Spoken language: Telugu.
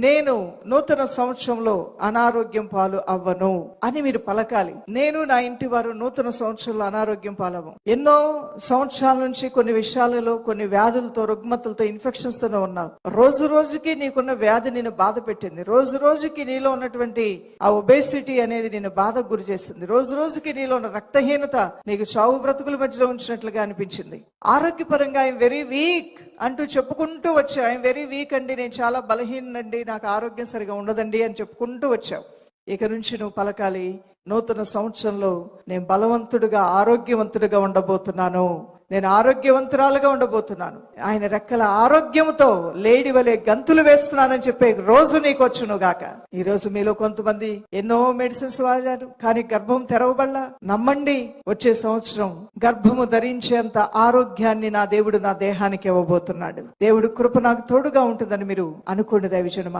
నేను నూతన సంవత్సరంలో అనారోగ్యం పాలు అవ్వను అని మీరు పలకాలి. నేను నా ఇంటి వారు నూతన సంవత్సరంలో అనారోగ్యం పాలవ్వం. ఎన్నో సంవత్సరాల నుంచి కొన్ని విషయాలలో కొన్ని వ్యాధులతో, రుగ్మతలతో, ఇన్ఫెక్షన్స్ తో ఉన్నావు. రోజు రోజుకి నీకున్న వ్యాధి నిన్ను బాధ పెట్టింది. రోజు రోజుకి నీలో ఉన్నటువంటి ఆ ఒబేసిటీ అనేది నిన్ను బాధకు గురి చేస్తుంది. రోజు రోజుకి నీలో ఉన్న రక్తహీనత నీకు చావు బ్రతుకుల మధ్యలో ఉంచినట్లుగా అనిపించింది. ఆరోగ్యపరంగా ఐఎమ్ వెరీ వీక్ అంటూ చెప్పుకుంటూ వచ్చావు. ఐఎమ్ వెరీ వీక్ అండి, నేను చాలా బలహీనండి, నాకు ఆరోగ్యం సరిగా ఉండదండి అని చెప్పుకుంటూ వచ్చావు. ఇక నుంచి నువ్వు పలకాలి, నూతన సంవత్సరంలో నేను బలవంతుడుగా, ఆరోగ్యవంతుడిగా ఉండబోతున్నాను, నేను ఆరోగ్యవంతురాలుగా ఉండబోతున్నాను, ఆయన రెక్కల ఆరోగ్యంతో లేడి వలె గంతులు వేస్తున్నానని చెప్పే రోజు నీకు వచ్చును గాక. ఈ రోజు మీలో కొంతమంది ఎన్నో మెడిసిన్స్ వాడారు, కానీ గర్భం తెరవబడలా. నమ్మండి, వచ్చే సంవత్సరం గర్భము ధరించేంత ఆరోగ్యాన్ని నా దేవుడు నా దేహానికి ఇవ్వబోతున్నాడు. దేవుడు కృప నాకు తోడుగా ఉంటుందని మీరు అనుకోండి దైవజనమా.